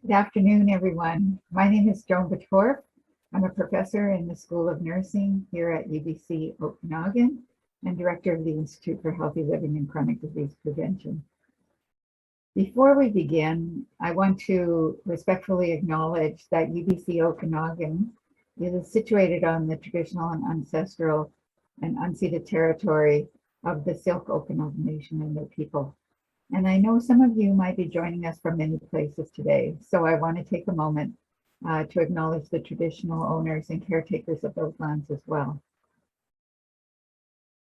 Good afternoon, everyone. My name is Joan Batorf. I'm a professor in the School of Nursing here at UBC Okanagan and director of the Institute for Healthy Living and Chronic Disease Prevention. Before we begin, I want to respectfully acknowledge that UBC Okanagan is situated on the traditional and ancestral and unceded territory of the Syilx Okanagan Nation and their people. And I know some of you might be joining us from many places today, so I want to take a moment to acknowledge the traditional owners and caretakers of those lands as well.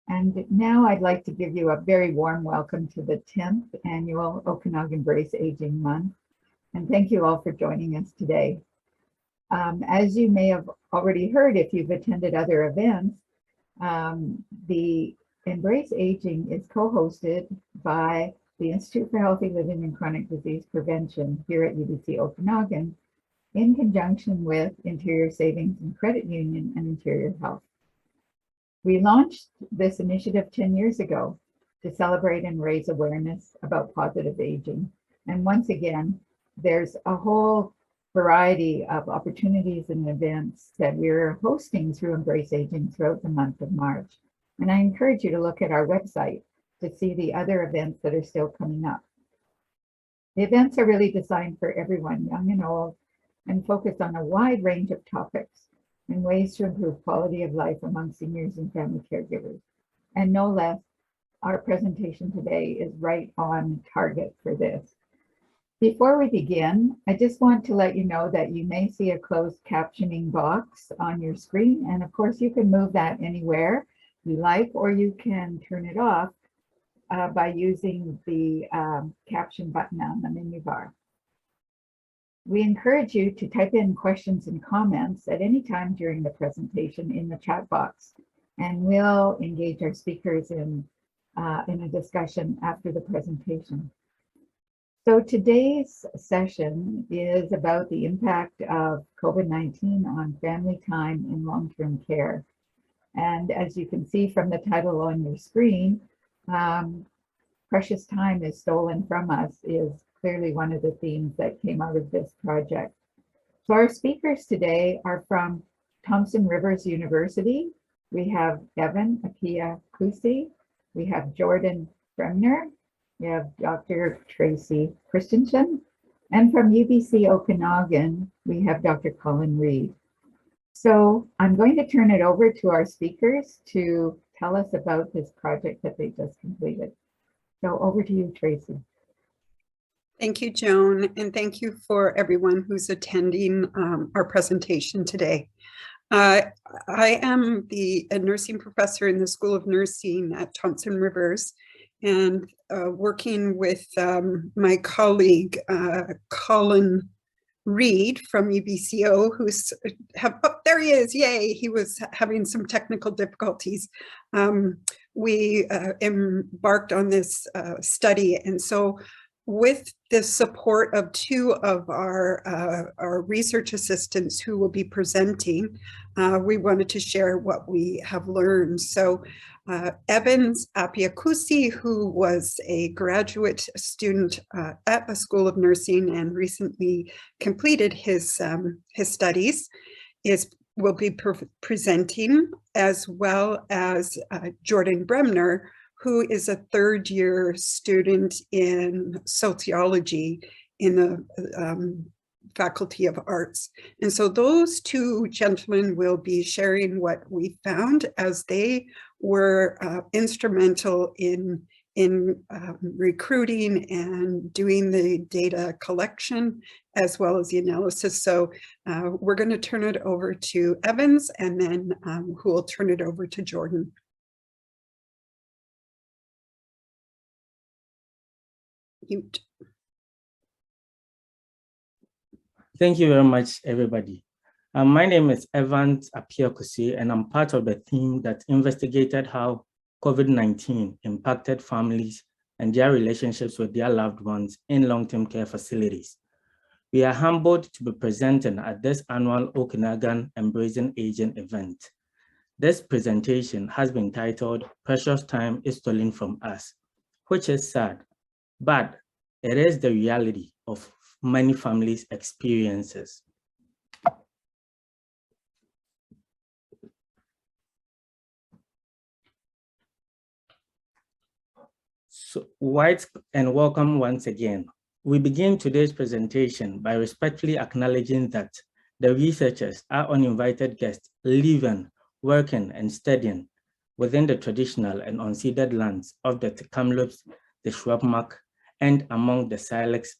And now I'd like to give you a very warm welcome to the 10th annual Okanagan Embrace Aging Month. And thank you all for joining us today. As you may have already heard if you've attended other events, the Embrace Aging is co-hosted by the Institute for Healthy Living and Chronic Disease Prevention here at UBC Okanagan in conjunction with Interior Savings and Credit Union and Interior Health. We launched this initiative 10 years ago to celebrate and raise awareness about positive aging. And once again, there's a whole variety of opportunities and events that we're hosting through Embrace Aging throughout the month of March. And I encourage you to look at our website to see the other events that are still coming up. The events are really designed for everyone, young and old, and focus on a wide range of topics and ways to improve quality of life among seniors and family caregivers. And no less, our presentation today is right on target for this. Before we begin, I just want to let you know that you may see a closed captioning box on your screen. And of course, you can move that anywhere you like, or you can turn it off by using the caption button on the menu bar. We encourage you to type in questions and comments at any time during the presentation in the chat box, and we'll engage our speakers in a discussion after the presentation. So today's session is about the impact of COVID-19 on family time in long-term care. And as you can see from the title on your screen, precious time is stolen from us is clearly one of the themes that came out of this project. So our speakers today are from Thompson Rivers University. We have Evan Appiah-Kusi, we have Jordan Bremner, we have Dr. Tracy Christianson, and from UBC Okanagan, we have Dr. Colin Reid. So I'm going to turn it over to our speakers to tell us about this project that they just completed. So over to you, Tracy. Thank you, Joan, and thank you for everyone who's attending our presentation today. I am a nursing professor in the School of Nursing at Thompson Rivers, and working with my colleague, Colin Reid from UBCO, there he is, yay, he was having some technical difficulties. We embarked on this study, and so with the support of two of our research assistants who will be presenting, we wanted to share what we have learned. So Evans Appiah-Kusi, who was a graduate student at the School of Nursing and recently completed his studies, will be presenting, as well as Jordan Bremner, who is a third-year student in sociology in the Faculty of Arts. And so those two gentlemen will be sharing what we found, as they were instrumental in recruiting and doing the data collection, as well as the analysis. So we're going to turn it over to Evans, and then who will turn it over to Jordan. Mute. Thank you very much, everybody. My name is Evan Appiah-Kusi, and I'm part of the team that investigated how COVID-19 impacted families and their relationships with their loved ones in long-term care facilities. We are humbled to be presenting at this annual Okanagan Embracing Aging event. This presentation has been titled "Precious Time is Stolen from Us," which is sad, but it is the reality of many families' experiences. So, white and welcome once again. We begin today's presentation by respectfully acknowledging that the researchers are uninvited guests living, working, and studying within the traditional and unceded lands of the Kamloops, the Shuapmak, and among the Silex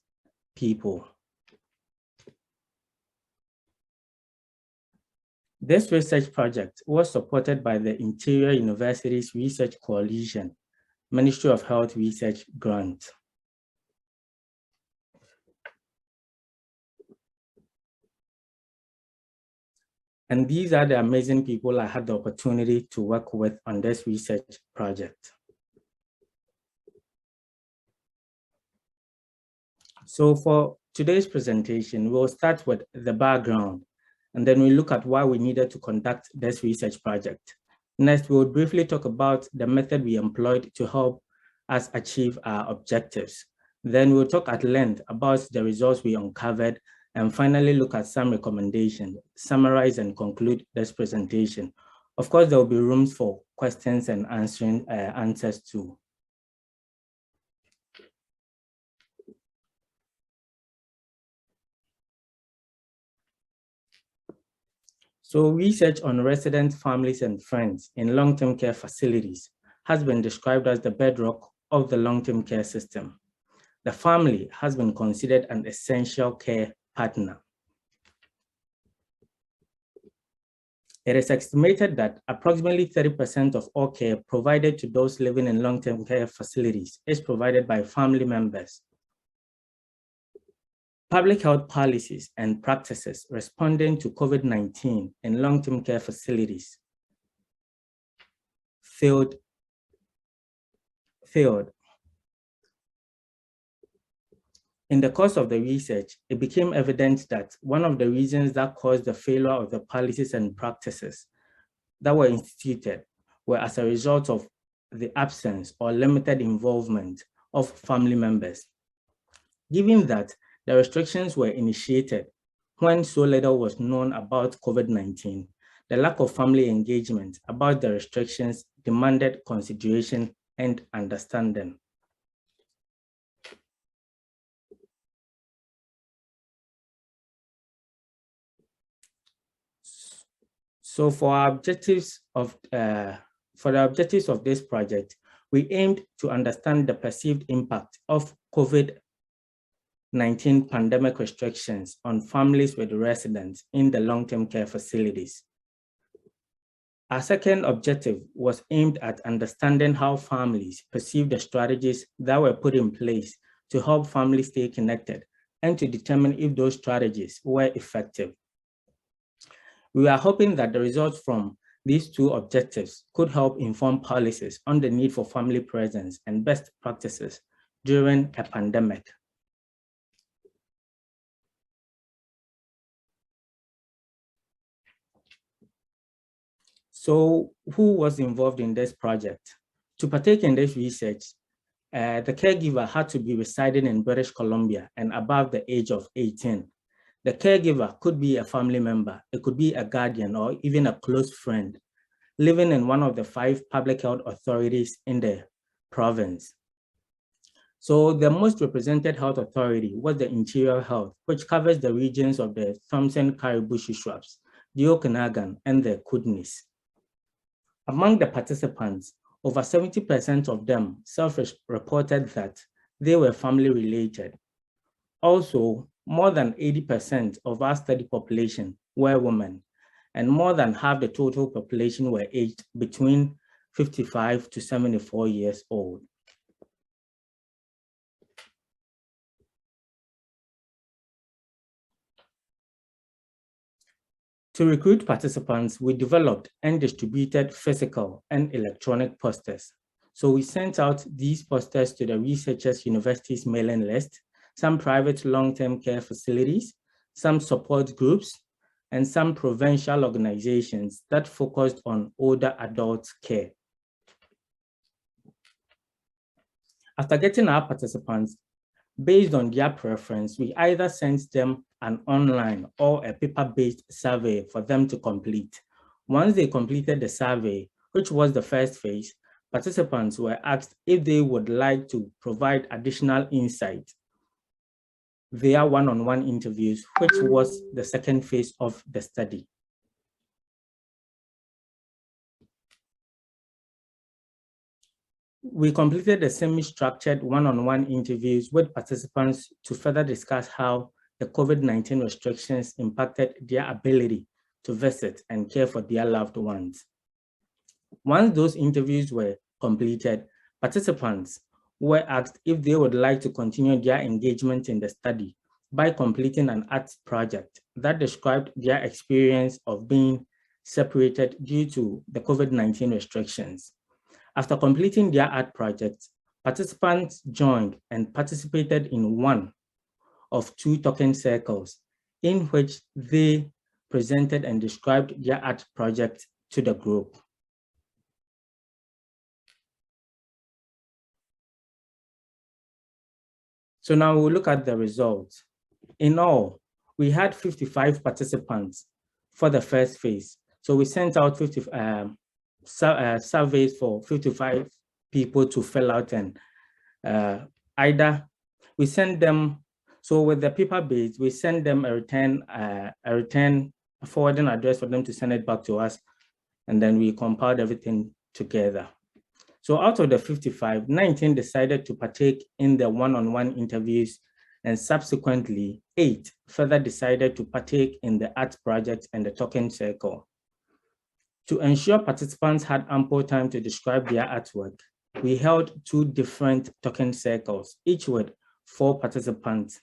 people. This research project was supported by the Interior University's Research Coalition, Ministry of Health Research grant. And these are the amazing people I had the opportunity to work with on this research project. So for today's presentation, we'll start with the background, and then we look at why we needed to conduct this research project. Next, we'll briefly talk about the method we employed to help us achieve our objectives. Then we'll talk at length about the results we uncovered, and finally look at some recommendations, summarize and conclude this presentation. Of course, there will be rooms for questions and answers too. So research on resident families and friends in long-term care facilities has been described as the bedrock of the long-term care system. The family has been considered an essential care partner. It is estimated that approximately 30% of all care provided to those living in long-term care facilities is provided by family members. Public health policies and practices responding to COVID-19 in long-term care facilities failed. In the course of the research, it became evident that one of the reasons that caused the failure of the policies and practices that were instituted were as a result of the absence or limited involvement of family members. Given that the restrictions were initiated when so little was known about COVID-19, the lack of family engagement about the restrictions demanded consideration and understanding. So for the objectives of this project, we aimed to understand the perceived impact of COVID-19 pandemic restrictions on families with residents in the long-term care facilities. Our second objective was aimed at understanding how families perceive the strategies that were put in place to help families stay connected and to determine if those strategies were effective. We are hoping that the results from these two objectives could help inform policies on the need for family presence and best practices during a pandemic. So who was involved in this project? To partake in this research, the caregiver had to be residing in British Columbia and above the age of 18. The caregiver could be a family member, it could be a guardian or even a close friend living in one of the 5 public health authorities in the province. So the most represented health authority was the Interior Health, which covers the regions of the Thompson Rivers University, the Okanagan, and the Kootenays. Among the participants, over 70% of them self-reported that they were family related. Also, more than 80% of our study population were women, and more than half the total population were aged between 55 to 74 years old. To recruit participants, we developed and distributed physical and electronic posters. So we sent out these posters to the researchers' university's mailing list, some private long-term care facilities, some support groups, and some provincial organizations that focused on older adult care. After getting our participants, Based on their preference, we either sent them an online or a paper-based survey for them to complete. Once they completed the survey, which was the first phase, participants were asked if they would like to provide additional insight via one-on-one interviews, which was the second phase of the study. We completed the semi-structured one-on-one interviews with participants to further discuss how the COVID-19 restrictions impacted their ability to visit and care for their loved ones. Once those interviews were completed, participants were asked if they would like to continue their engagement in the study by completing an arts project that described their experience of being separated due to the COVID-19 restrictions. After completing their art project, participants joined and participated in one of two talking circles in which they presented and described their art project to the group. So now we'll look at the results. In all, we had 55 participants for the first phase. So we sent out surveys for 55 people to fill out, and either we send them, so with the paper base, we send them a return forwarding address for them to send it back to us, and then we compiled everything together. So out of the 55, 19 decided to partake in the one-on-one interviews, and subsequently 8 further decided to partake in the art project and the talking circle. To ensure participants had ample time to describe their artwork, we held 2 different talking circles, each with 4 participants.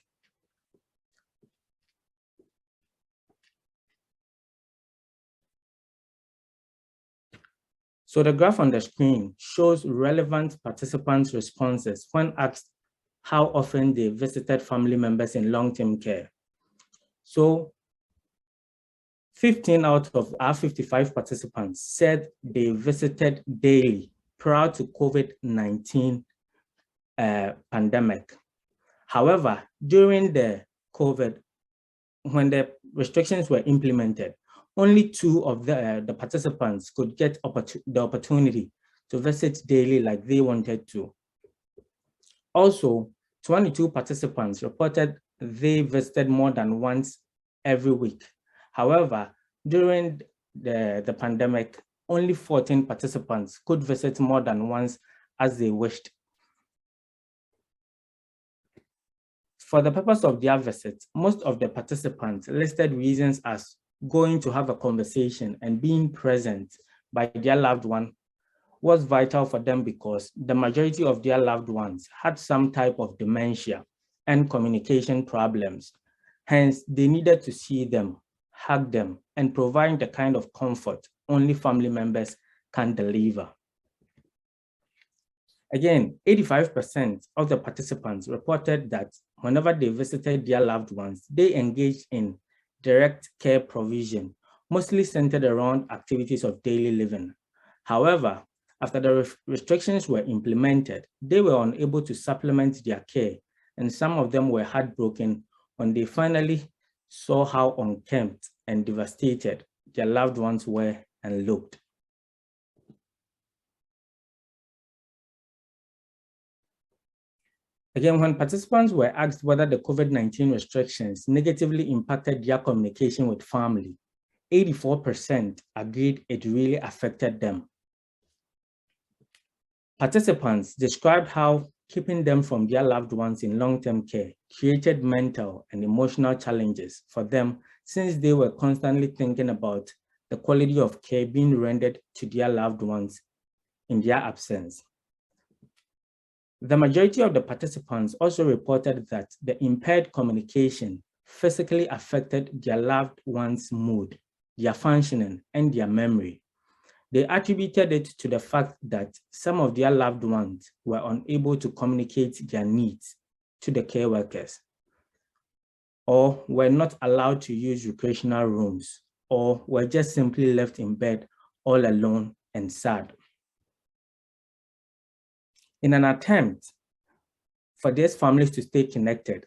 So the graph on the screen shows relevant participants' responses when asked how often they visited family members in long-term care. So 15 out of our 55 participants said they visited daily prior to COVID-19 pandemic. However, during the COVID, when the restrictions were implemented, only 2 of the participants could get the opportunity to visit daily like they wanted to. Also, 22 participants reported they visited more than once every week. However, during the pandemic, only 14 participants could visit more than once as they wished. For the purpose of their visit, most of the participants listed reasons as going to have a conversation and being present by their loved one was vital for them because the majority of their loved ones had some type of dementia and communication problems. Hence, they needed to see them, hug them, and provide the kind of comfort only family members can deliver. Again, 85% of the participants reported that whenever they visited their loved ones, they engaged in direct care provision, mostly centered around activities of daily living. However, after the restrictions were implemented, they were unable to supplement their care, and some of them were heartbroken when they finally saw how unkempt and devastated their loved ones were and looked. Again, when participants were asked whether the COVID-19 restrictions negatively impacted their communication with family, 84% agreed it really affected them. Participants described how keeping them from their loved ones in long-term care created mental and emotional challenges for them since they were constantly thinking about the quality of care being rendered to their loved ones in their absence. The majority of the participants also reported that the impaired communication physically affected their loved one's mood, their functioning, and their memory. They attributed it to the fact that some of their loved ones were unable to communicate their needs to the care workers, or were not allowed to use recreational rooms, or were just simply left in bed all alone and sad. In an attempt for these families to stay connected,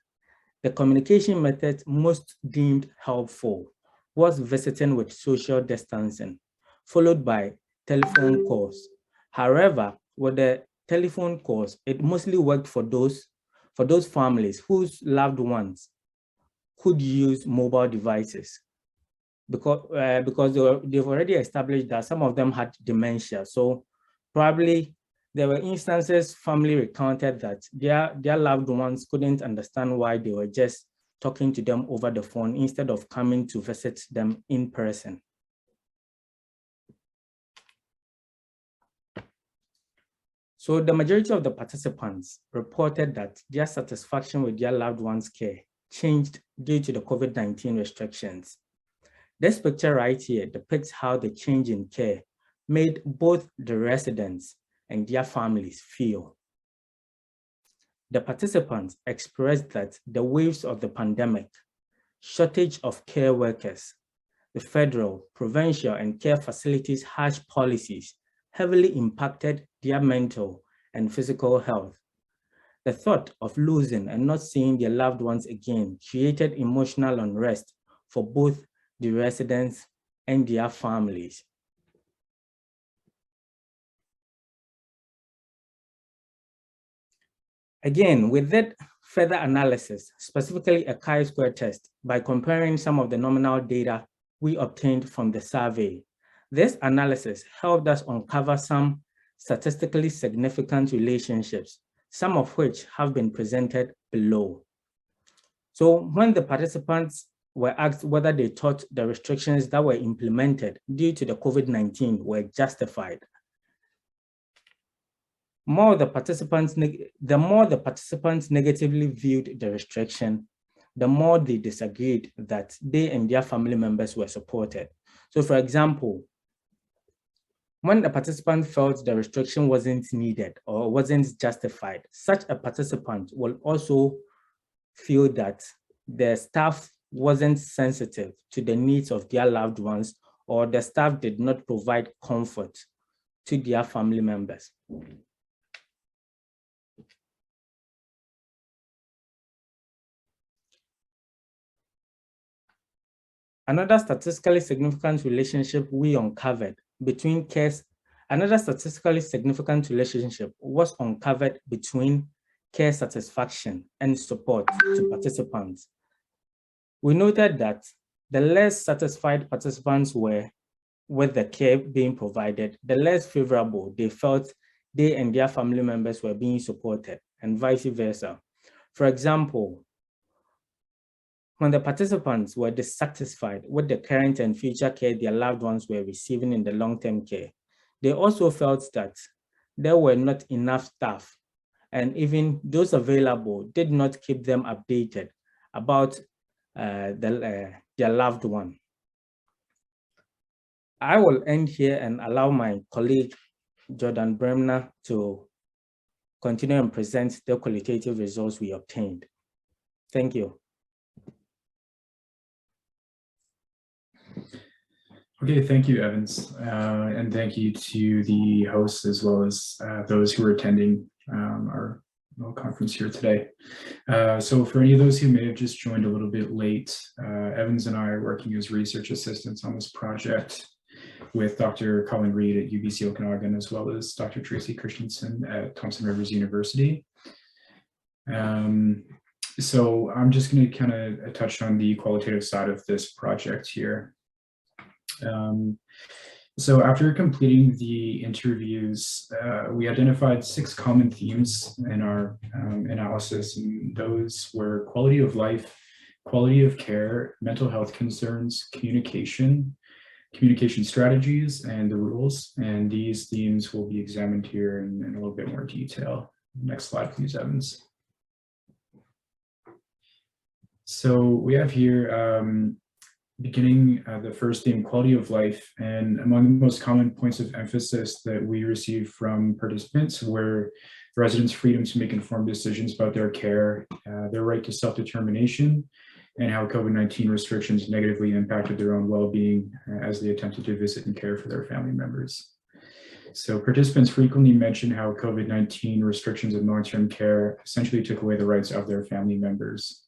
the communication method most deemed helpful was visiting with social distancing, followed by telephone calls. However, with the telephone calls, it mostly worked for those families whose loved ones could use mobile devices, because they've already established that some of them had dementia. So probably there were instances family recounted that their loved ones couldn't understand why they were just talking to them over the phone instead of coming to visit them in person. So the majority of the participants reported that their satisfaction with their loved one's care changed due to the COVID-19 restrictions. This picture right here depicts how the change in care made both the residents and their families feel. The participants expressed that the waves of the pandemic, shortage of care workers, the federal, provincial, and care facilities' harsh policies heavily impacted their mental and physical health. The thought of losing and not seeing their loved ones again created emotional unrest for both the residents and their families. Again, with that further analysis, specifically a chi-square test, by comparing some of the nominal data we obtained from the survey, this analysis helped us uncover some statistically significant relationships, some of which have been presented below. So when the participants were asked whether they thought the restrictions that were implemented due to the COVID-19 were justified, the more the participants negatively viewed the restriction, the more they disagreed that they and their family members were supported. So for example, when the participant felt the restriction wasn't needed or wasn't justified, such a participant will also feel that the staff wasn't sensitive to the needs of their loved ones, or the staff did not provide comfort to their family members. Another statistically significant relationship we uncovered between cares, was uncovered between care satisfaction and support to participants. We noted that the less satisfied participants were with the care being provided, the less favorable they felt they and their family members were being supported, and vice versa. For example, when the participants were dissatisfied with the current and future care their loved ones were receiving in the long-term care, they also felt that there were not enough staff, and even those available did not keep them updated about their loved one. I will end here and allow my colleague, Jordan Bremner, to continue and present the qualitative results we obtained. Thank you. Okay, thank you, Evans, and thank you to the hosts as well as those who are attending our conference here today. So for any of those who may have just joined a little bit late, Evans and I are working as research assistants on this project with Dr. Colin Reid at UBC Okanagan, as well as Dr. Tracy Christianson at Thompson Rivers University. So I'm just going to kind of touch on the qualitative side of this project here. So after completing the interviews, we identified 6 common themes in our analysis, and those were quality of life, quality of care, mental health concerns, communication strategies, and the rules. And these themes will be examined here in a little bit more detail. Next slide, please, Evans. So we have here beginning the first theme, quality of life, and among the most common points of emphasis that we received from participants were the residents' freedom to make informed decisions about their care, their right to self-determination, and how COVID-19 restrictions negatively impacted their own well-being as they attempted to visit and care for their family members. So participants frequently mention how COVID-19 restrictions in long-term care essentially took away the rights of their family members.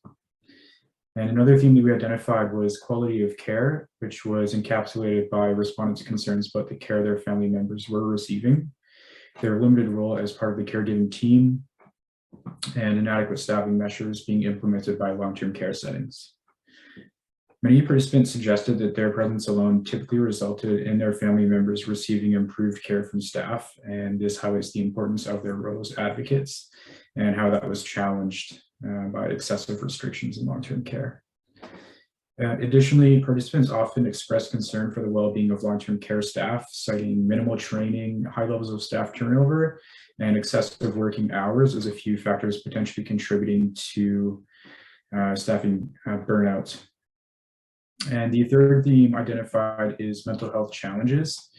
And another theme that we identified was quality of care, which was encapsulated by respondents' concerns about the care their family members were receiving, their limited role as part of the caregiving team, and inadequate staffing measures being implemented by long-term care settings. Many participants suggested that their presence alone typically resulted in their family members receiving improved care from staff, and this highlights the importance of their role as advocates and how that was challenged by excessive restrictions in long-term care. Additionally, participants often expressed concern for the well-being of long-term care staff, citing minimal training, high levels of staff turnover, and excessive working hours as a few factors potentially contributing to staffing burnout. And the third theme identified is mental health challenges.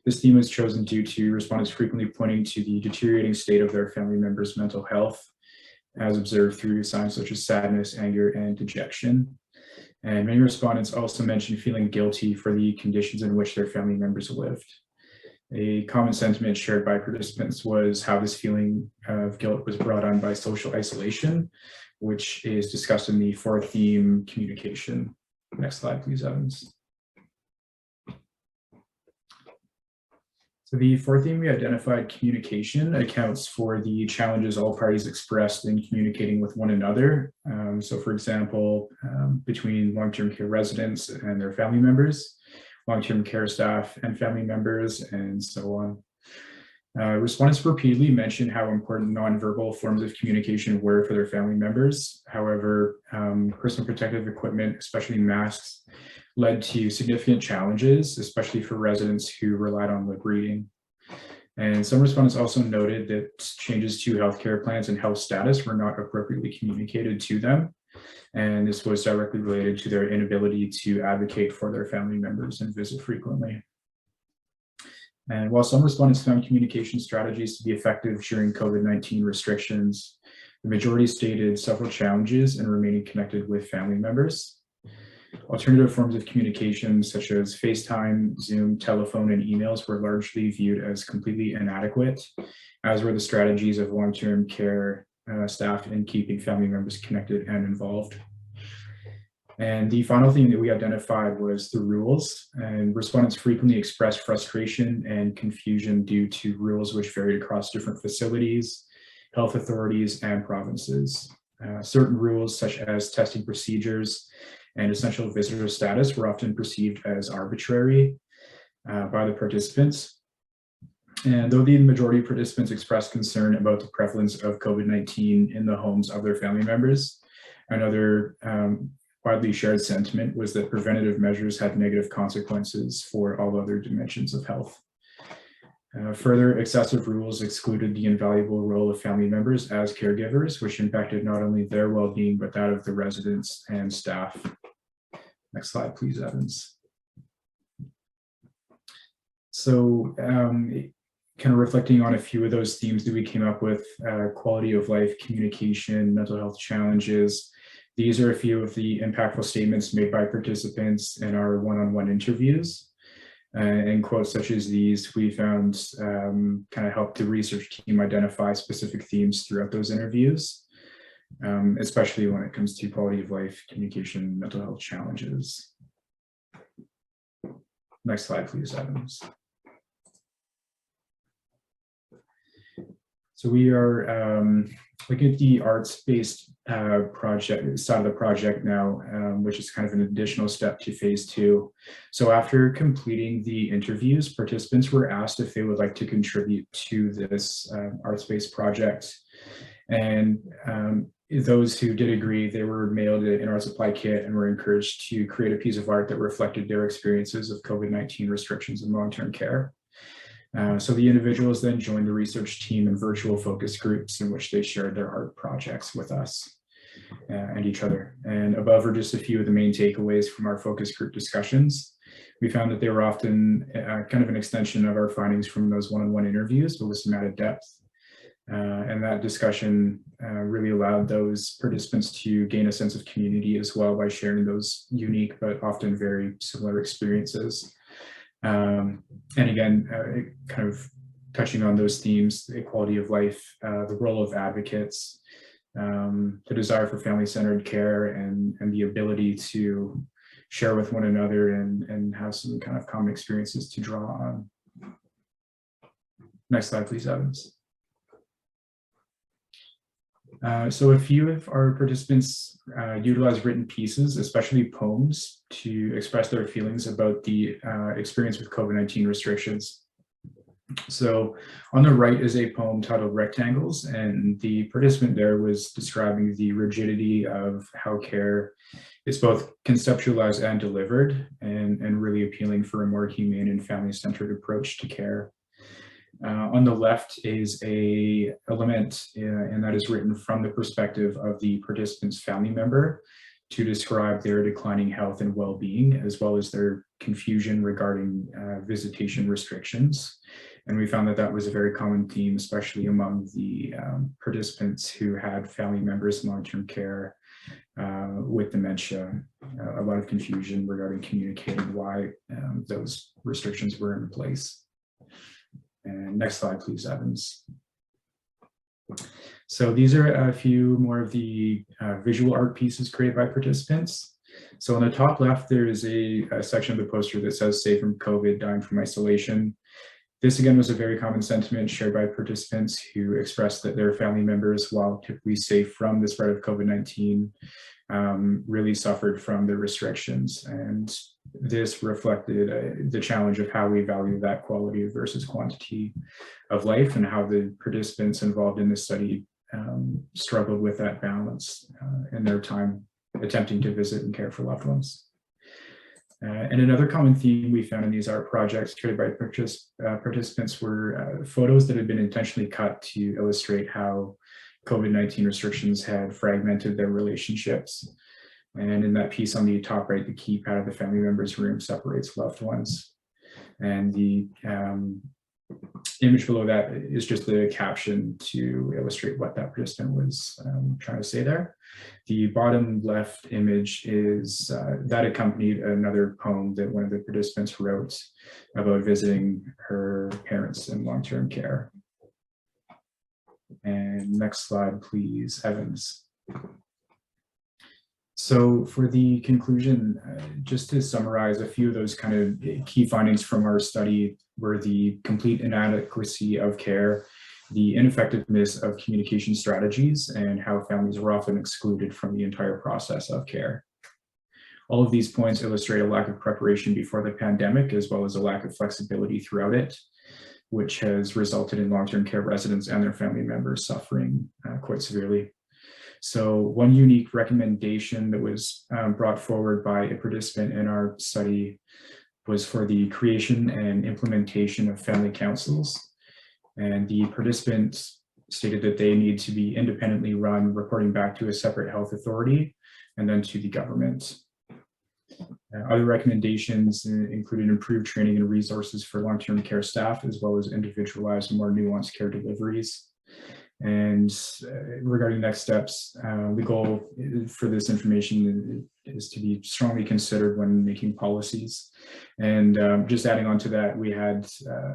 This theme was chosen due to respondents frequently pointing to the deteriorating state of their family members' mental health, as observed through signs such as sadness, anger, and dejection. And many respondents also mentioned feeling guilty for the conditions in which their family members lived. A common sentiment shared by participants was how this feeling of guilt was brought on by social isolation, which is discussed in the fourth theme, communication. Next slide, please, Evans. So the fourth theme we identified, communication, accounts for the challenges all parties expressed in communicating with one another. So for example, between long-term care residents and their family members, long-term care staff and family members, and so on. Respondents repeatedly mentioned how important nonverbal forms of communication were for their family members. However, personal protective equipment, especially masks, led to significant challenges, especially for residents who relied on lip reading. And some respondents also noted that changes to healthcare plans and health status were not appropriately communicated to them. And this was directly related to their inability to advocate for their family members and visit frequently. And while some respondents found communication strategies to be effective during COVID-19 restrictions, the majority stated several challenges in remaining connected with family members. Alternative forms of communication such as FaceTime, Zoom, telephone, and emails were largely viewed as completely inadequate, as were the strategies of long-term care staff in keeping family members connected and involved. And the final thing that we identified was the rules, and respondents frequently expressed frustration and confusion due to rules which varied across different facilities, health authorities, and provinces. Certain rules such as testing procedures and essential visitor status were often perceived as arbitrary by the participants. And though the majority of participants expressed concern about the prevalence of COVID-19 in the homes of their family members, another widely shared sentiment was that preventative measures had negative consequences for all other dimensions of health. Further, excessive rules excluded the invaluable role of family members as caregivers, which impacted not only their well-being, but that of the residents and staff. Next slide, please, Evans. So kind of reflecting on a few of those themes that we came up with, quality of life, communication, mental health challenges. These are a few of the impactful statements made by participants in our one-on-one interviews. And quotes such as these, we found kind of helped the research team identify specific themes throughout those interviews, especially when it comes to quality of life, communication, mental health challenges. Next slide, please, Evans. So we are looking at the arts-based project side of the project now, which is kind of an additional step to phase 2. So after completing the interviews, participants were asked if they would like to contribute to this arts-based project. And those who did agree, they were mailed an art supply kit and were encouraged to create a piece of art that reflected their experiences of COVID-19 restrictions in long-term care. So the individuals then joined the research team in virtual focus groups in which they shared their art projects with us and each other. And above are just a few of the main takeaways from our focus group discussions. We found that they were often kind of an extension of our findings from those one-on-one interviews, but with some added depth. And that discussion really allowed those participants to gain a sense of community as well by sharing those unique but often very similar experiences. And again, it kind of touching on those themes, the quality of life, the role of advocates, the desire for family-centered care, and the ability to share with one another and have some kind of common experiences to draw on. Next slide, please, Evans. So a few of our participants utilized written pieces, especially poems, to express their feelings about the experience with COVID-19 restrictions. So on the right is a poem titled Rectangles, and the participant there was describing the rigidity of how care is both conceptualized and delivered, and really appealing for a more humane and family-centered approach to care. On the left is a lament, and that is written from the perspective of the participant's family member to describe their declining health and well-being, as well as their confusion regarding visitation restrictions. And we found that that was a very common theme, especially among the participants who had family members in long-term care with dementia. A lot of confusion regarding communicating why those restrictions were in place. And next slide, please, Evans. So these are a few more of the visual art pieces created by participants. So on the top left, there is a section of the poster that says, "Safe from COVID, dying from isolation." This again was a very common sentiment shared by participants who expressed that their family members, while typically safe from the spread of COVID-19, really suffered from the restrictions. And this reflected the challenge of how we value that quality versus quantity of life, and how the participants involved in this study struggled with that balance in their time attempting to visit and care for loved ones. And another common theme we found in these art projects created by participants were photos that had been intentionally cut to illustrate how COVID-19 restrictions had fragmented their relationships. And in that piece on the top right, the keypad of the family member's room separates loved ones. And the image below that is just the caption to illustrate what that participant was trying to say there. The bottom left image is that accompanied another poem that one of the participants wrote about visiting her parents in long-term care. And next slide, please, Evans. So for the conclusion, just to summarize, a few of those kind of key findings from our study were the complete inadequacy of care, the ineffectiveness of communication strategies, and how families were often excluded from the entire process of care. All of these points illustrate a lack of preparation before the pandemic, as well as a lack of flexibility throughout it, which has resulted in long-term care residents and their family members suffering quite severely. So one unique recommendation that was brought forward by a participant in our study was for the creation and implementation of family councils. And the participants stated that they need to be independently run, reporting back to a separate health authority and then to the government. Other recommendations included improved training and resources for long-term care staff, as well as individualized and more nuanced care deliveries. And regarding next steps, the goal for this information is to be strongly considered when making policies. And just adding on to that, we had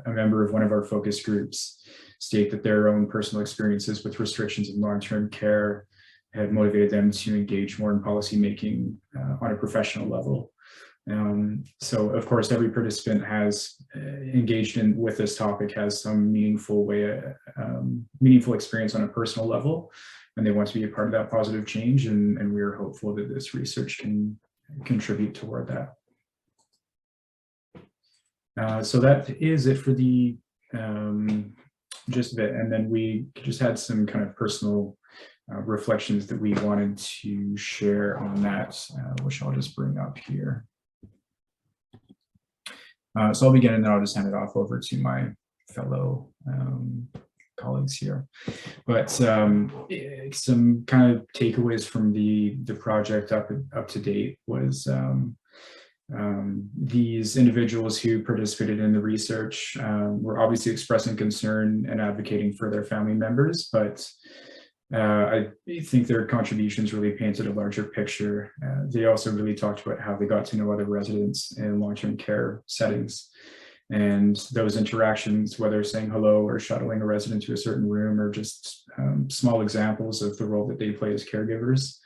a member of one of our focus groups state that their own personal experiences with restrictions in long-term care had motivated them to engage more in policy making on a professional level. So of course, every participant has engaged with this topic has some meaningful experience on a personal level, and they want to be a part of that positive change. And we are hopeful that this research can contribute toward that. So that is it for the gist of it. And then we just had some kind of personal reflections that we wanted to share on that, which I'll just bring up here. So I'll begin, and then I'll just hand it off over to my fellow colleagues here. But some kind of takeaways from the project up to date was these individuals who participated in the research were obviously expressing concern and advocating for their family members, but I think their contributions really painted a larger picture. They also really talked about how they got to know other residents in long-term care settings And those interactions, whether saying hello or shuttling a resident to a certain room, are just small examples of the role that they play as caregivers.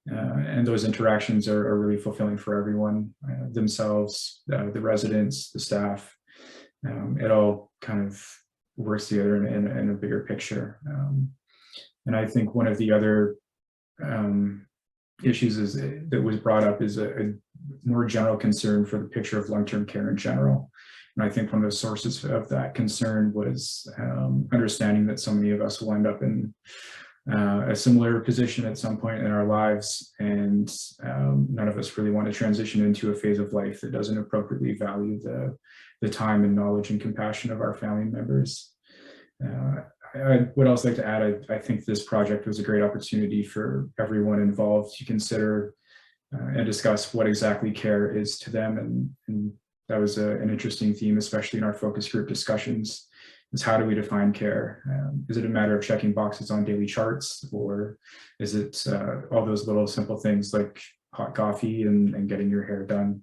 And those interactions are really fulfilling for everyone, themselves, the residents, the staff. It all kind of works together in a bigger picture. And I think one of the other issues that was brought up is a more general concern for the picture of long-term care in general. And I think one of the sources of that concern was understanding that so many of us will end up in a similar position at some point in our lives, and none of us really want to transition into a phase of life that doesn't appropriately value the time and knowledge and compassion of our family members. I would also like to add, I think this project was a great opportunity for everyone involved to consider and discuss what exactly care is to them. And that was an interesting theme, especially in our focus group discussions, is how do we define care? Is it a matter of checking boxes on daily charts, or is it all those little simple things like hot coffee and getting your hair done?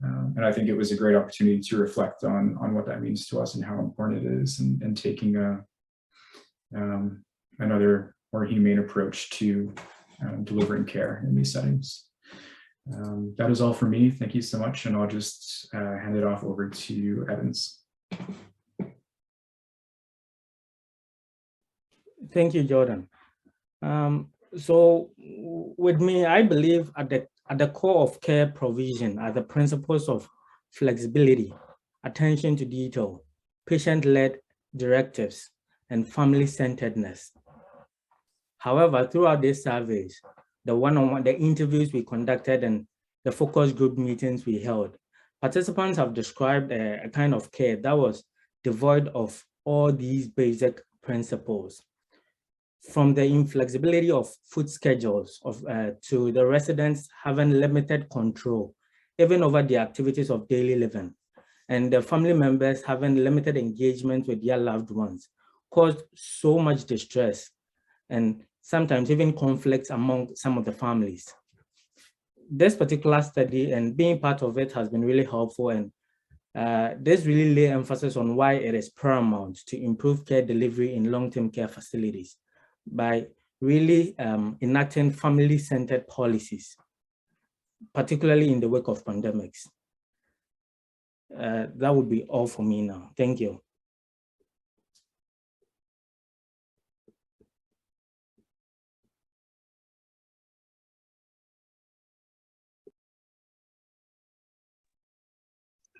And I think it was a great opportunity to reflect on what that means to us and how important it is, and taking another more humane approach to delivering care in these settings. That is all for me. Thank you so much. And I'll just hand it off over to Evans. Thank you, Jordan. So with me, I believe at the core of care provision are the principles of flexibility, attention to detail, patient-led directives, and family-centeredness. However, throughout these surveys, the interviews we conducted and the focus group meetings we held, participants have described a kind of care that was devoid of all these basic principles. From the inflexibility of food schedules to the residents having limited control, even over the activities of daily living, and the family members having limited engagement with their loved ones, caused so much distress and sometimes even conflicts among some of the families. This particular study and being part of it has been really helpful, and this really lay emphasis on why it is paramount to improve care delivery in long-term care facilities by really enacting family-centered policies, particularly in the wake of pandemics. That would be all for me now. Thank you.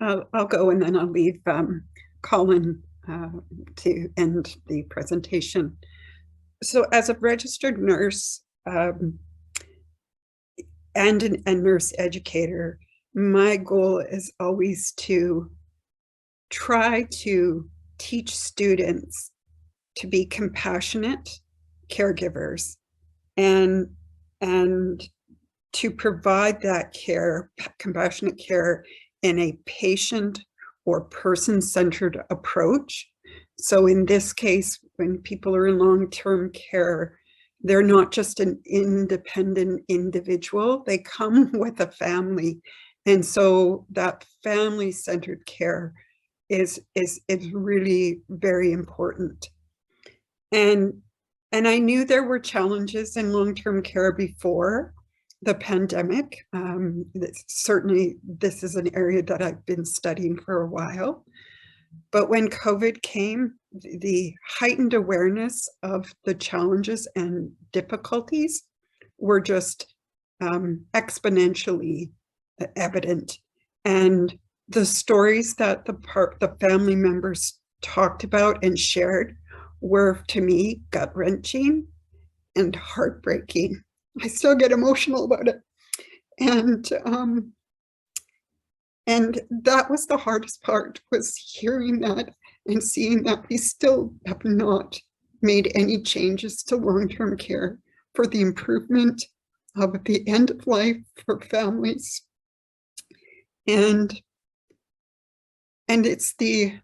I'll go, and then I'll leave Colin to end the presentation. So as a registered nurse and a nurse educator, my goal is always to try to teach students to be compassionate caregivers and to provide that care, compassionate care, in a patient or person-centered approach. So in this case, when people are in long-term care, they're not just an independent individual, they come with a family. And so that family-centered care is really very important. And I knew there were challenges in long-term care before the pandemic. Certainly, this is an area that I've been studying for a while. But when COVID came, the heightened awareness of the challenges and difficulties were just exponentially evident. And the stories that the family members talked about and shared were, to me, gut-wrenching and heartbreaking. I still get emotional about it. And that was the hardest part, was hearing that and seeing that we still have not made any changes to long-term care for the improvement of the end of life for families. And it's the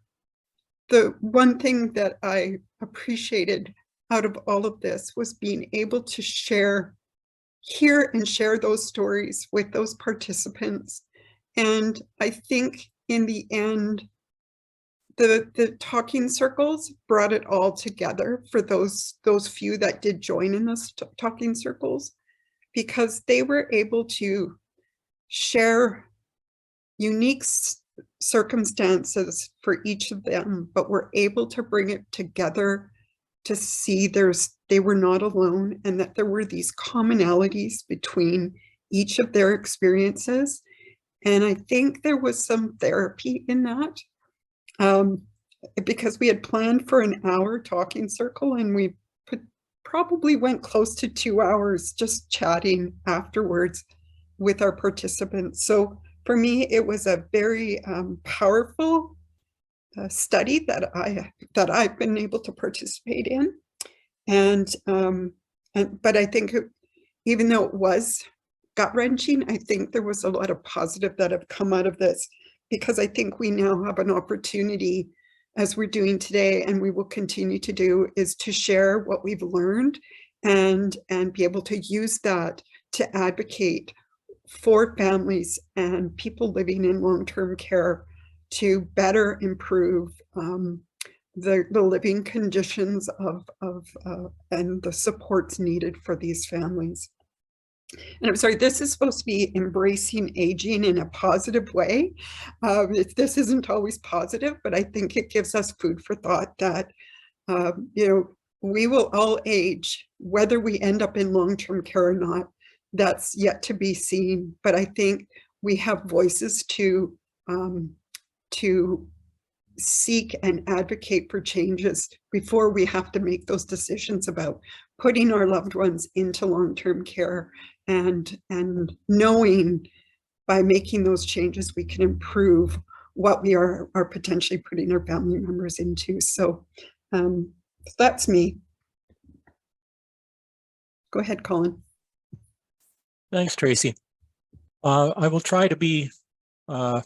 one thing that I appreciated out of all of this was being able to hear and share those stories with those participants. And I think in the end, the talking circles brought it all together for those few that did join in those talking circles, because they were able to share unique circumstances for each of them, but were able to bring it together to see they were not alone, and that there were these commonalities between each of their experiences. And I think there was some therapy in that, because we had planned for an hour talking circle, and we probably went close to 2 hours just chatting afterwards with our participants. So for me, it was a very powerful study that I've been able to participate in. But I think even though it was gut-wrenching, I think there was a lot of positive that have come out of this, because I think we now have an opportunity, as we're doing today, and we will continue to do, is to share what we've learned and be able to use that to advocate for families and people living in long-term care to better improve the living conditions and the supports needed for these families. And I'm sorry, this is supposed to be embracing aging in a positive way. This isn't always positive, but I think it gives us food for thought that, we will all age, whether we end up in long-term care or not. That's yet to be seen. But I think we have voices to seek and advocate for changes before we have to make those decisions about putting our loved ones into long-term care, and knowing by making those changes we can improve what we are potentially putting our family members into. So that's me. Go ahead, Colin. Thanks, Tracy. I will try to be, no,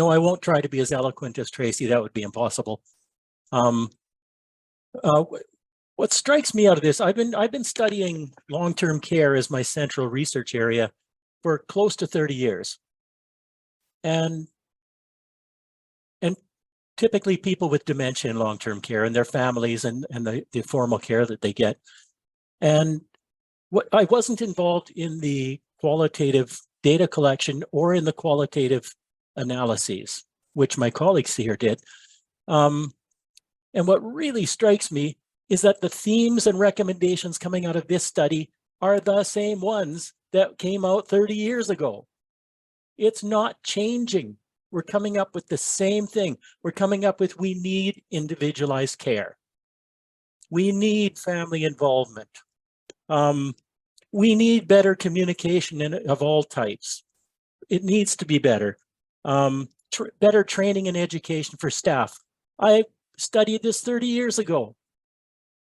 I won't try to be as eloquent as Tracy. That would be impossible. What strikes me out of this, I've been studying long-term care as my central research area for close to 30 years. And typically people with dementia in long-term care and their families and the formal care that they get. And I wasn't involved in the qualitative data collection or in the qualitative analyses, which my colleagues here did. And what really strikes me is that the themes and recommendations coming out of this study are the same ones that came out 30 years ago. It's not changing. We're coming up with the same thing. We're coming up with, we need individualized care. We need family involvement. We need better communication of all types. It needs to be better. Better training and education for staff. I studied this 30 years ago.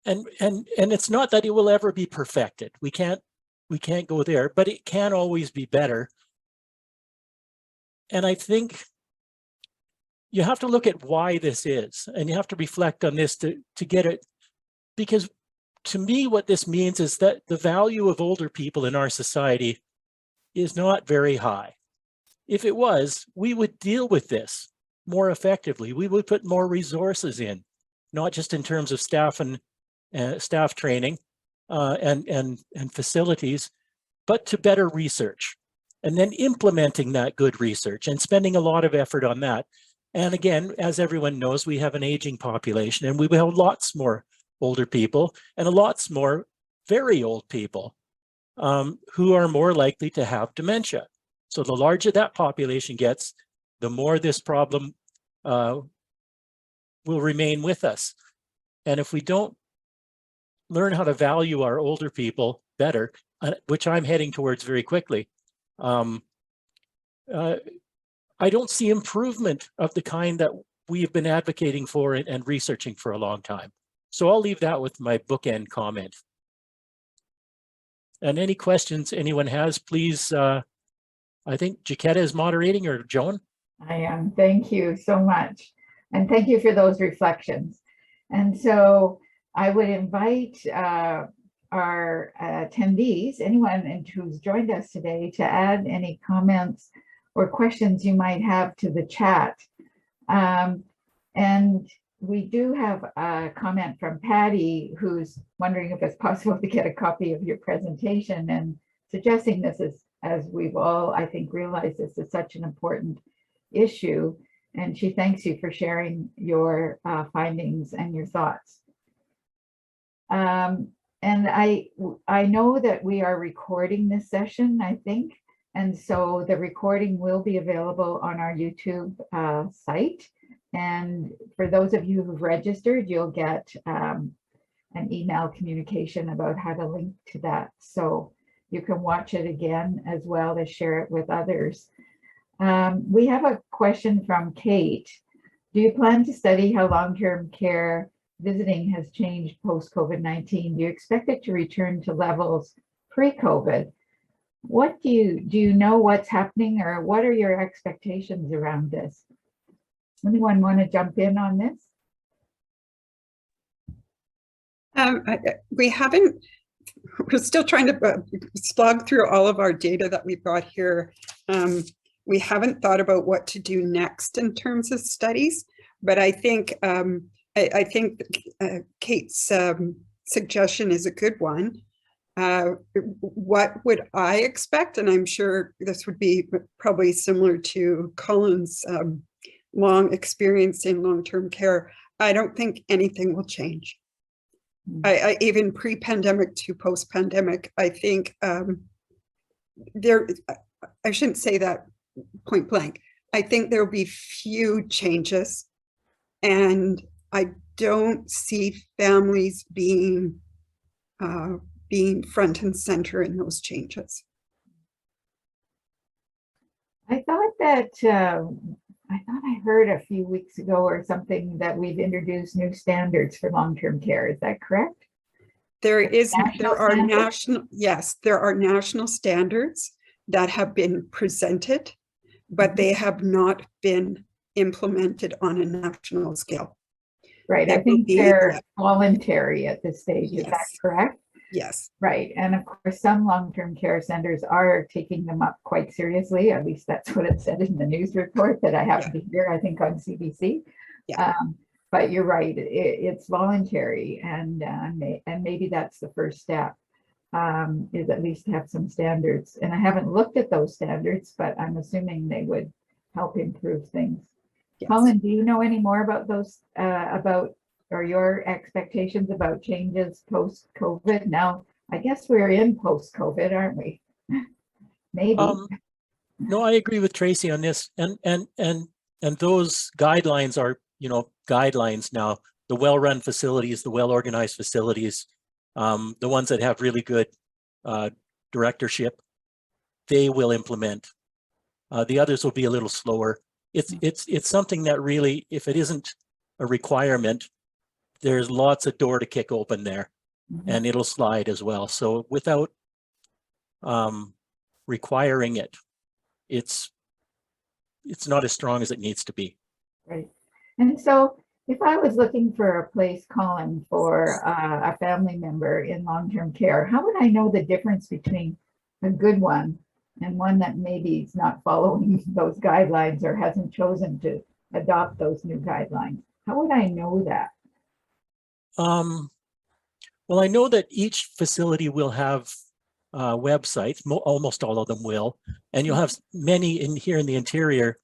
And it's not that it will ever be perfected. We can't go there, but it can always be better. And I think you have to look at why this is, and you have to reflect on this to get it, because to me, what this means is that the value of older people in our society is not very high. If it was, we would deal with this more effectively. We would put more resources in, not just in terms of staff and staff training and facilities, but to better research, and then implementing that good research and spending a lot of effort on that. And again, as everyone knows, we have an aging population, and we will have lots more older people and lots more very old people who are more likely to have dementia. So the larger that population gets, the more this problem will remain with us. And if we don't learn how to value our older people better, which I'm heading towards very quickly, I don't see improvement of the kind that we've been advocating for and researching for a long time. So I'll leave that with my bookend comment. And any questions anyone has, please, I think Jaquetta is moderating, or Joan? I am. Thank you so much. And thank you for those reflections. And so I would invite our attendees, anyone who's joined us today, to add any comments or questions you might have to the chat. And we do have a comment from Patty, who's wondering if it's possible to get a copy of your presentation and suggesting this is, as we've all, I think, realized this is such an important issue. And she thanks you for sharing your findings and your thoughts. And I know that we are recording this session, I think. And so the recording will be available on our YouTube site. And for those of you who've registered, you'll get an email communication about how to link to that. So you can watch it again as well as share it with others. We have a question from Kate. Do you plan to study how long-term care visiting has changed post-COVID-19? Do you expect it to return to levels pre-COVID? What do you know what's happening, or what are your expectations around this? Anyone want to jump in on this? We're still trying to slog through all of our data that we've got here. We haven't thought about what to do next in terms of studies, but I think Kate's suggestion is a good one. What would I expect? And I'm sure this would be probably similar to Colin's long experience in long-term care. I don't think anything will change. I even pre-pandemic to post-pandemic, I think I shouldn't say that point blank. I think there'll be few changes, and I don't see families being front and center in those changes. I thought I heard a few weeks ago or something that we've introduced new standards for long-term care. Is that correct? There are national standards that have been presented, but they have not been implemented on a national scale. Right. I think they're voluntary at this stage. Is that correct? Yes. Right. And of course, some long-term care centers are taking them up quite seriously. At least that's what it said in the news report that I happened to hear, I think, on CBC. Yeah. But you're right. It's voluntary, and maybe that's the first step, is at least have some standards. And I haven't looked at those standards, but I'm assuming they would help improve things. Yes. Colin, do you know any more about those, or your expectations about changes post-COVID? Now, I guess we're in post-COVID, aren't we? Maybe. No, I agree with Tracy on this, and those guidelines are, guidelines now. The well-run facilities, the well-organized facilities, the ones that have really good directorship, they will implement. The others will be a little slower. It's something that really, if it isn't a requirement, there's lots of door to kick open there, and it'll slide as well. So without requiring it, it's not as strong as it needs to be. Right. And so if I was looking for a place, Colin, for a family member in long-term care, how would I know the difference between a good one and one that maybe is not following those guidelines or hasn't chosen to adopt those new guidelines? How would I know that? Well, I know that each facility will have websites, almost all of them will, and you'll have many here in the interior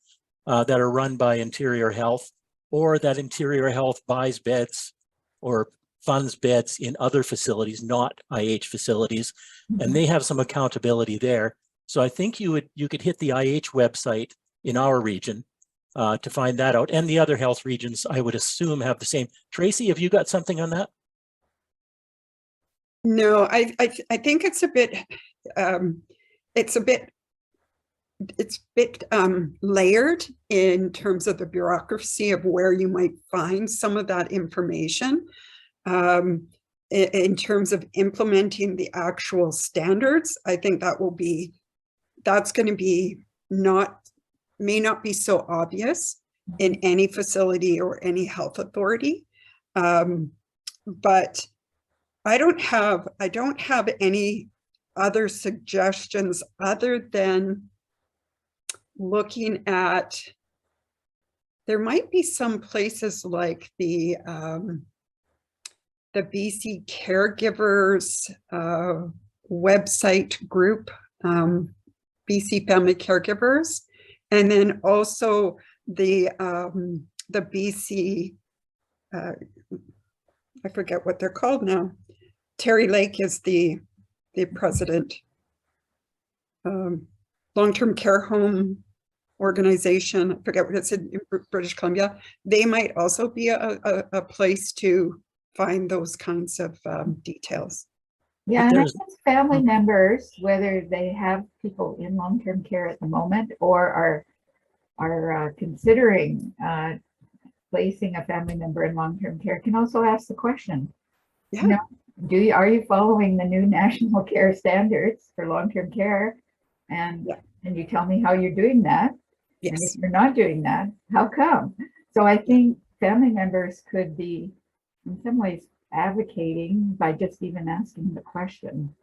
that are run by Interior Health, or that Interior Health buys beds or funds beds in other facilities, not IH facilities, and they have some accountability there. So I think you could hit the IH website in our region to find that out, and the other health regions, I would assume, have the same. Tracy, have you got something on that? No, I think it's a bit layered in terms of the bureaucracy of where you might find some of that information. In terms of implementing the actual standards, I think that's going to be may not be so obvious in any facility or any health authority. But I don't have any other suggestions other than looking at there might be some places like the BC Caregivers website group, BC Family Caregivers, and then also the BC, I forget what they're called now. Terry Lake is the president. Long-term care home organization, I forget what it's in British Columbia. They might also be a place to find those kinds of details. Yeah, and I guess family members, whether they have people in long-term care at the moment or are considering placing a family member in long-term care, can also ask the question. Yeah. You know, are you following the new national care standards for long-term care? And can you tell me how you're doing that? Yes. And if you're not doing that, how come? So I think family members could be in some ways advocating by just even asking the question.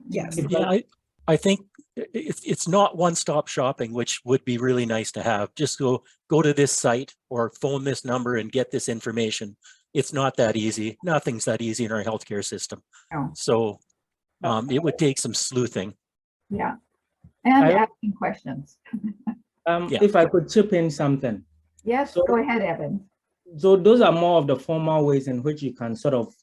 Yes. Yeah, I think it's not one-stop shopping, which would be really nice to have. Just go to this site or phone this number and get this information. It's not that easy. Nothing's that easy in our healthcare system. No. So it would take some sleuthing. Yeah, and asking questions. If I could chip in something. Yes, go ahead, Evan. So those are more of the formal ways in which you can sort of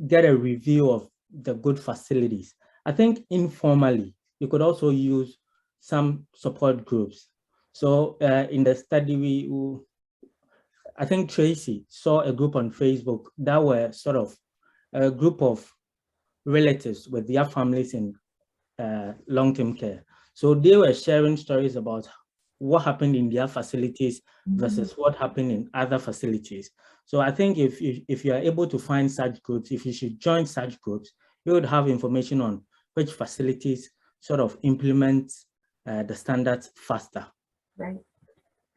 get a review of the good facilities. I think informally, you could also use some support groups. So in the study, I think Tracy saw a group on Facebook that were sort of a group of relatives with their families in long-term care. So they were sharing stories about what happened in their facilities versus what happened in other facilities. So I think if you are able to find such groups, if you should join such groups, you would have information on which facilities sort of implement the standards faster. Right.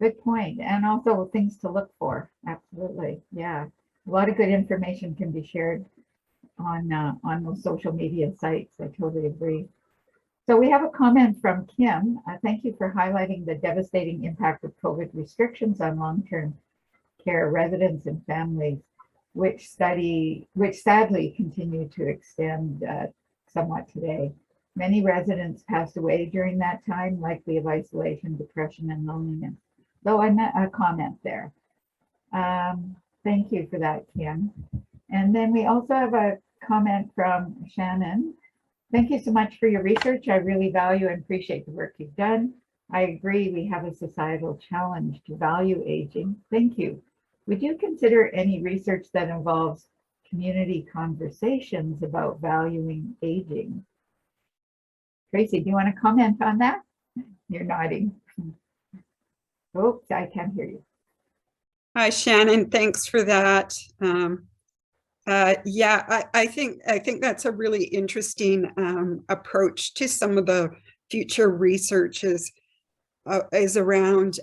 Good point. And also things to look for. Absolutely. Yeah. A lot of good information can be shared on those social media sites. I totally agree. So we have a comment from Kim. Thank you for highlighting the devastating impact of COVID restrictions on long-term care residents and families, which sadly continue to extend somewhat today. Many residents passed away during that time, likely of isolation, depression, and loneliness. So I met a comment there. Thank you for that, Kim. And then we also have a comment from Shannon. Thank you so much for your research. I really value and appreciate the work you've done. I agree we have a societal challenge to value aging. Thank you. Would you consider any research that involves community conversations about valuing aging? Tracy, do you want to comment on that? You're nodding. Oops, I can't hear you. Hi, Shannon. Thanks for that. Yeah, I think that's a really interesting approach to some of the future research is around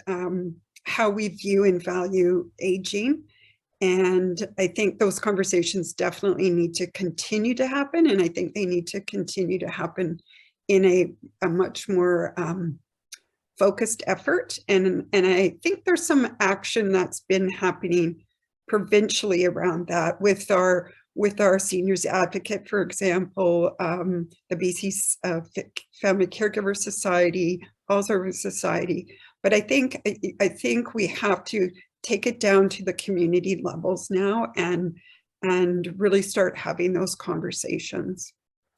how we view and value aging. And I think those conversations definitely need to continue to happen. And I think they need to continue to happen in a much more focused effort. And I think there's some action that's been happening provincially around that with our seniors advocate, for example, the BC Family Caregiver Society, Alzheimer's Society. But I think we have to take it down to the community levels now and really start having those conversations.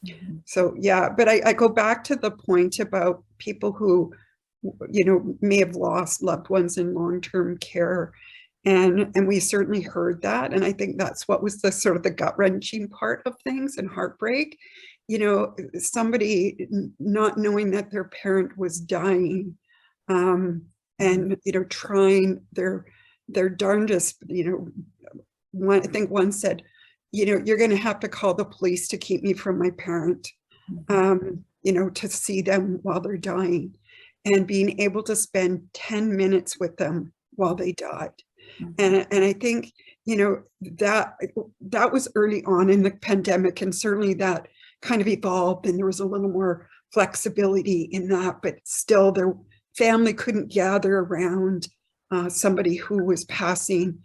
Mm-hmm. So yeah, but I go back to the point about people who, may have lost loved ones in long-term care. And we certainly heard that. And I think that's what was the sort of the gut-wrenching part of things and heartbreak. Somebody not knowing that their parent was dying and, trying their darndest, I think one said, you're going to have to call the police to keep me from my parent, to see them while they're dying, and being able to spend 10 minutes with them while they died. And I think, that was early on in the pandemic, and certainly that kind of evolved and there was a little more flexibility in that, but still their family couldn't gather around somebody who was passing,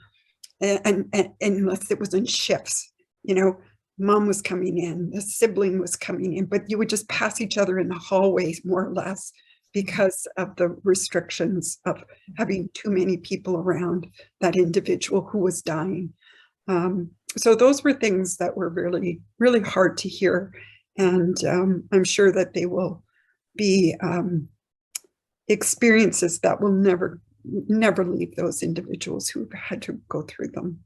and unless it was in shifts, you know, mom was coming in, the sibling was coming in, but you would just pass each other in the hallways more or less because of the restrictions of having too many people around that individual who was dying. So those were things that were really, really hard to hear. And I'm sure that they will be experiences that will never leave those individuals who've had to go through them.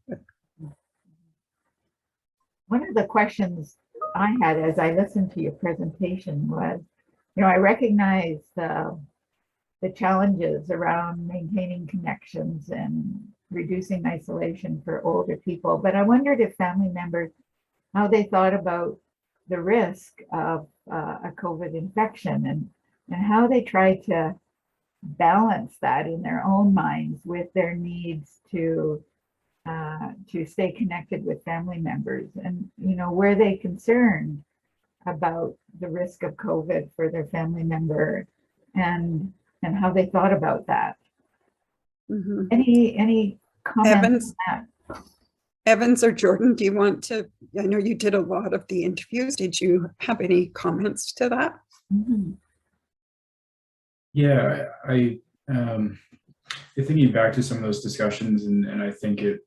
One of the questions I had as I listened to your presentation was, you know, I recognize the challenges around maintaining connections and reducing isolation for older people, but I wondered if family members, how they thought about the risk of a COVID infection and how they try to balance that in their own minds with their needs to stay connected with family members, and you know, were they concerned about the risk of COVID for their family member and how they thought about that. Mm-hmm. Any comments on that? Evans or Jordan, do you want to, I know you did a lot of the interviews. Did you have any comments to that? Mm-hmm. Yeah, I thinking back to some of those discussions, and I think it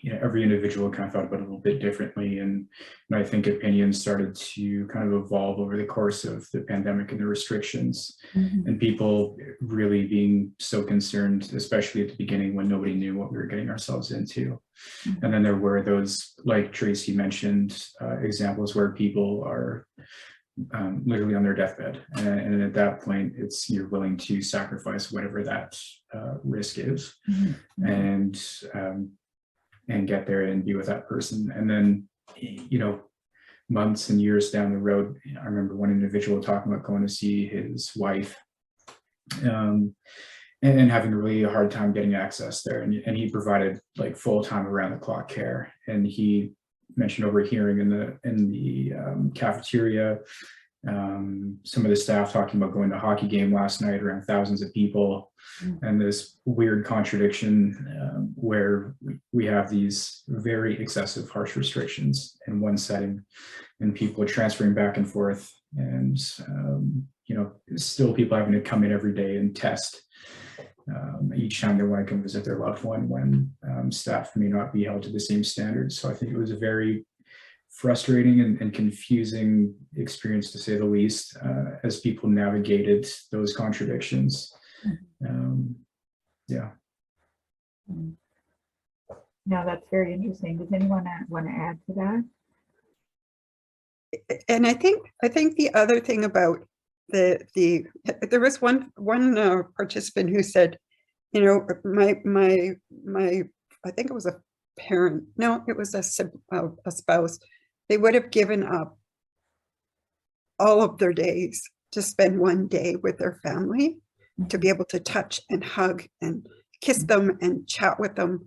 you know, every individual kind of thought about it a little bit differently, and I think opinions started to kind of evolve over the course of the pandemic and the restrictions, Mm-hmm. and people really being so concerned, especially at the beginning when nobody knew what we were getting ourselves into. Mm-hmm. And then there were those, like Tracy mentioned, examples where people are literally on their deathbed, and at that point it's you're willing to sacrifice whatever that risk is, Mm-hmm. and get there and be with that person. And then, you know, months and years down the road, I remember one individual talking about going to see his wife and having a really hard time getting access there, and he provided like full-time around-the-clock care, and he mentioned overhearing in the cafeteria some of the staff talking about going to a hockey game last night around thousands of people, and this weird contradiction where we have these very excessive, harsh restrictions in one setting, and people are transferring back and forth, and you know, still people having to come in every day and test each time they want to come visit their loved one, when staff may not be held to the same standards. So I think it was a very frustrating and confusing experience, to say the least, as people navigated those contradictions. Yeah. No, that's very interesting. Does anyone want to add to that? And I think the other thing about there was one participant who said, you know, my I think it was a parent, no, it was a spouse, they would have given up all of their days to spend one day with their family, to be able to touch and hug and kiss them and chat with them.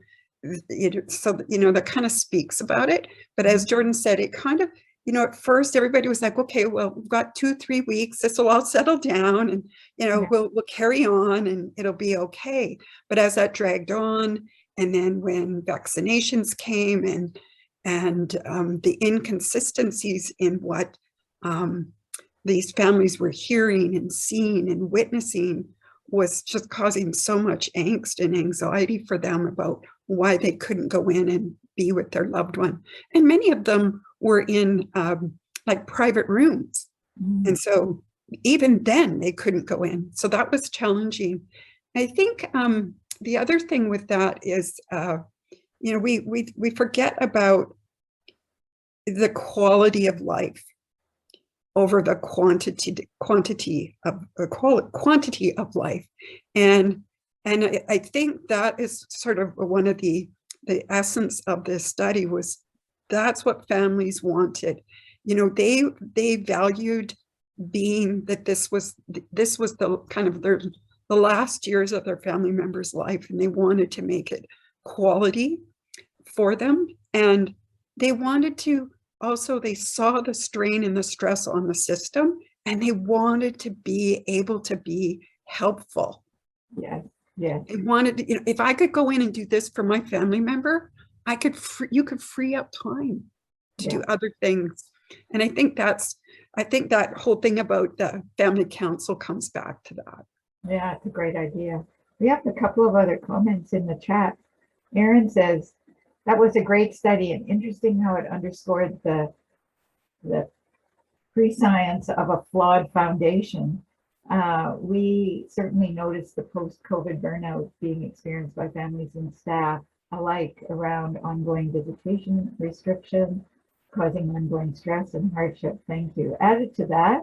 So, you know, that kind of speaks about it. But as Jordan said, it kind of, you know, at first everybody was like, okay, well, we've got 2-3 weeks, this will all settle down, and, you know, we'll carry on and it'll be okay. But as that dragged on, and then when vaccinations came and the inconsistencies in what these families were hearing and seeing and witnessing was just causing so much angst and anxiety for them about why they couldn't go in and be with their loved one. And many of them were in like private rooms. And so even then they couldn't go in. So that was challenging. I think the other thing with that is, you know, we forget about the quality of life over the quantity of life, and I think that is sort of one of the essence of this study was that's what families wanted. You know, they valued being that this was the kind of the last years of their family member's life, and they wanted to make it quality for them, and they wanted to also, they saw the strain and the stress on the system, and they wanted to be able to be helpful. Yes. Yeah. I wanted to, if I could go in and do this for my family member, you could free up time to do other things. And I think that whole thing about the family council comes back to that. Yeah, it's a great idea. We have a couple of other comments in the chat. Aaron says, that was a great study and interesting how it underscored the pre-science of a flawed foundation. We certainly noticed the post-COVID burnout being experienced by families and staff alike around ongoing visitation restrictions, causing ongoing stress and hardship. Thank you. Added to that,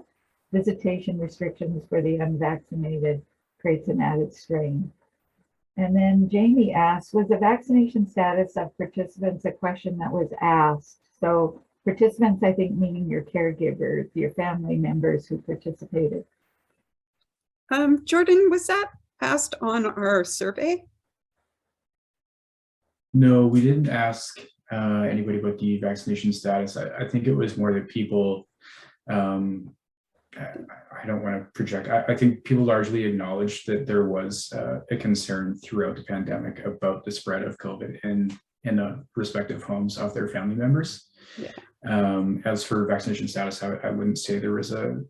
visitation restrictions for the unvaccinated creates an added strain. And then Jamie asked, was the vaccination status of participants a question that was asked? So participants, I think, meaning your caregivers, your family members who participated. Jordan, was that asked on our survey? No, we didn't ask anybody about the vaccination status. I think it was more that people, I don't want to project. I think people largely acknowledged that there was a concern throughout the pandemic about the spread of COVID in the respective homes of their family members. Yeah. As for vaccination status, I wouldn't say there was a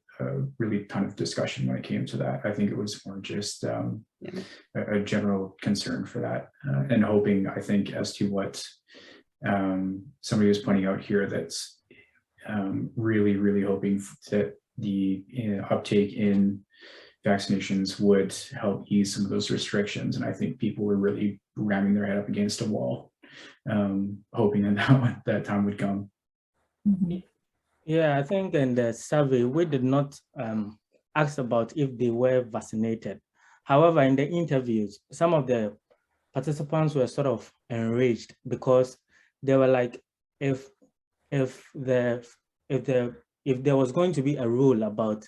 really ton of discussion when it came to that. I think it was more just a general concern for that, and hoping, I think, as to what somebody was pointing out here, that's really, really hoping that the uptake in vaccinations would help ease some of those restrictions. And I think people were really ramming their head up against a wall, hoping that time would come. Mm-hmm. Yeah, I think in the survey, we did not ask about if they were vaccinated. However, in the interviews, some of the participants were sort of enraged because they were like, if there was going to be a rule about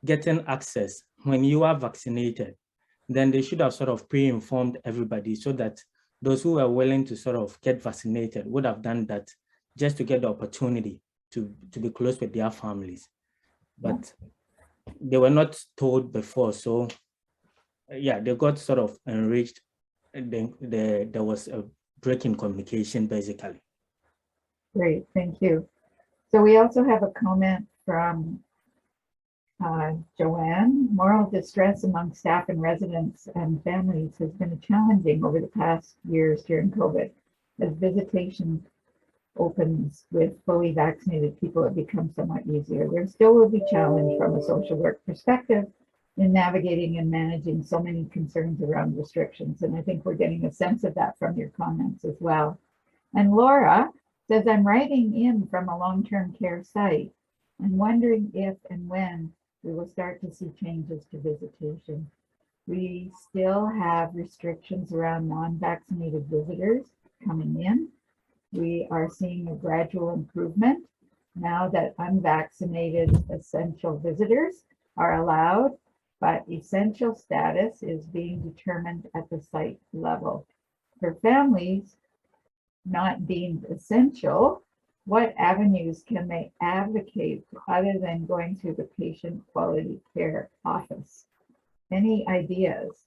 getting access when you are vaccinated, then they should have sort of pre-informed everybody so that those who were willing to sort of get vaccinated would have done that just to get the opportunity to be close with their families. But they were not told before. So yeah, they got sort of enraged. And then there was a break in communication, basically. Great, thank you. So we also have a comment from Joanne. Moral distress among staff and residents and families has been challenging over the past years during COVID. As visitation opens with fully vaccinated people, it becomes somewhat easier. There still will be challenge from a social work perspective in navigating and managing so many concerns around restrictions. And I think we're getting a sense of that from your comments as well. And Laura says, I'm writing in from a long-term care site and wondering if and when we will start to see changes to visitation. We still have restrictions around non-vaccinated visitors coming in. We are seeing a gradual improvement now that unvaccinated essential visitors are allowed, but essential status is being determined at the site level. For families not deemed essential, what avenues can they advocate other than going through the patient quality care office? Any ideas?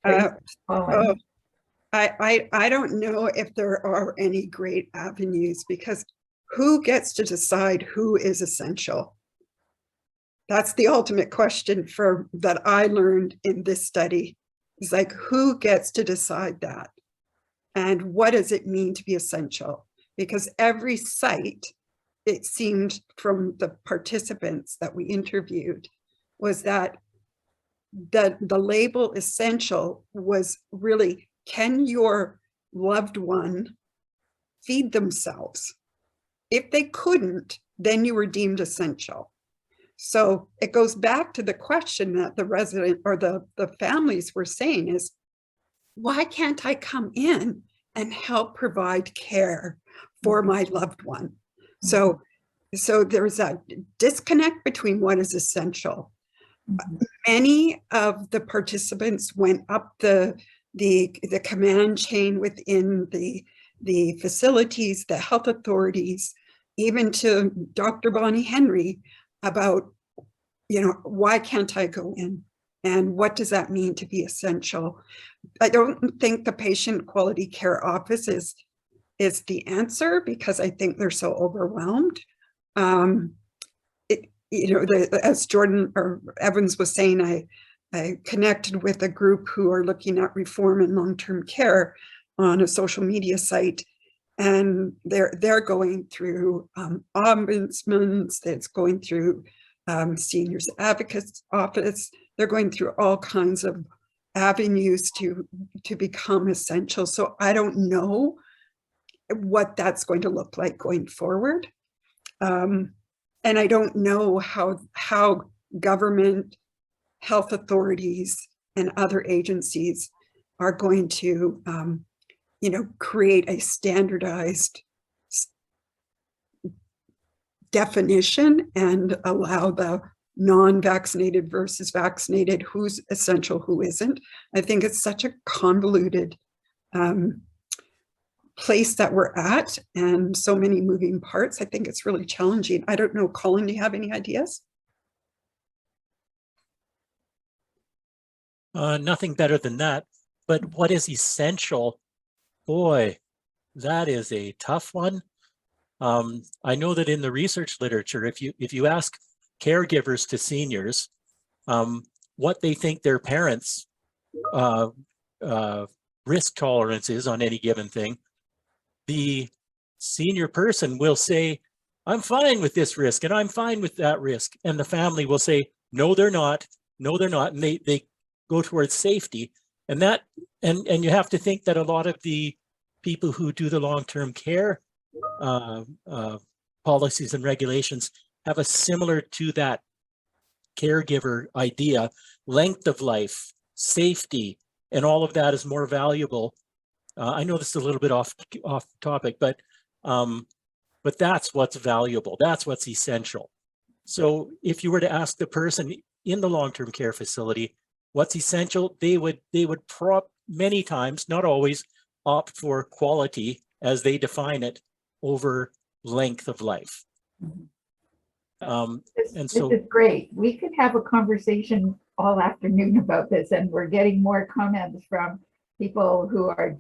Colin. I don't know if there are any great avenues, because who gets to decide who is essential? That's the ultimate question that I learned in this study. It's like, who gets to decide that? And what does it mean to be essential? Because every site, it seemed from the participants that we interviewed, was that the label essential was really, can your loved one feed themselves? If they couldn't, then you were deemed essential. So it goes back to the question that the resident or the families were saying is, why can't I come in and help provide care for my loved one? So there's a disconnect between what is essential. Many of the participants went up the command chain within the facilities, the health authorities, even to Dr. Bonnie Henry about, why can't I go in And what does that mean to be essential? I don't think the patient quality care office is the answer, because I think they're so overwhelmed. As Jordan or Evans was saying, I connected with a group who are looking at reform in long-term care on a social media site, and they're going through ombudsmen, it's going through seniors advocates office. They're going through all kinds of avenues to become essential. So I don't know what that's going to look like going forward. And I don't know how government, health authorities, and other agencies are going to, create a standardized definition and allow the non-vaccinated versus vaccinated, who's essential, who isn't. I think it's such a convoluted place that we're at, and so many moving parts. I think it's really challenging. I don't know, Colin, do you have any ideas? Nothing better than that. But what is essential? Boy, that is a tough one. I know that in the research literature, if you ask caregivers to seniors what they think their parents' risk tolerance is on any given thing, the senior person will say, I'm fine with this risk and I'm fine with that risk. And the family will say, no, they're not. No, they're not. And they go towards safety. And you have to think that a lot of the people who do the long-term care policies and regulations have a similar to that caregiver idea. Length of life, safety, and all of that is more valuable. I know this is a little bit off topic, but that's what's valuable. That's what's essential. So if you were to ask the person in the long-term care facility what's essential, they would many times, not always, opt for quality as they define it over length of life. This is great. We could have a conversation all afternoon about this, and we're getting more comments from people who've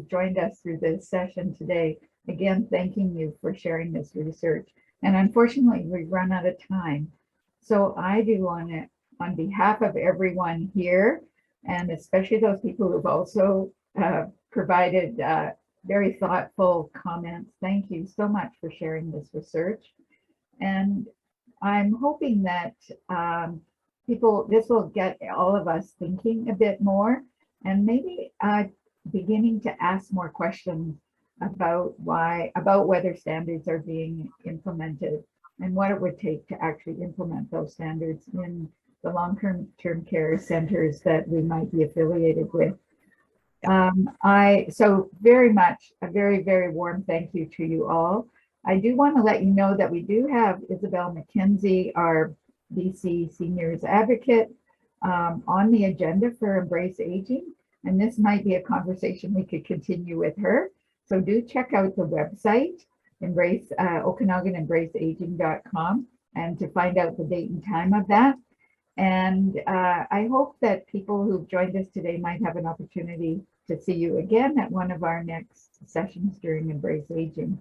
joined us through this session today. Again, thanking you for sharing this research. And unfortunately, we've run out of time. So I do want to, on behalf of everyone here, and especially those people who've also provided very thoughtful comments, thank you so much for sharing this research. And I'm hoping that this will get all of us thinking a bit more, and maybe beginning to ask more questions about whether standards are being implemented and what it would take to actually implement those standards in the long-term care centers that we might be affiliated with. So very much a very, very warm thank you to you all. I do want to let you know that we do have Isabel McKenzie, our BC Seniors Advocate, on the agenda for Embrace Aging. And this might be a conversation we could continue with her. So do check out the website, Okanagan Embrace Aging.com, and to find out the date and time of that. And I hope that people who've joined us today might have an opportunity to see you again at one of our next sessions during Embrace Aging.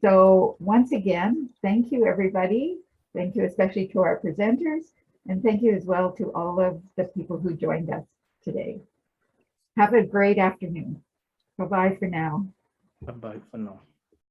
So once again, thank you, everybody. Thank you especially to our presenters, and thank you as well to all of the people who joined us today. Have a great afternoon. Bye-bye for now. Bye-bye for now.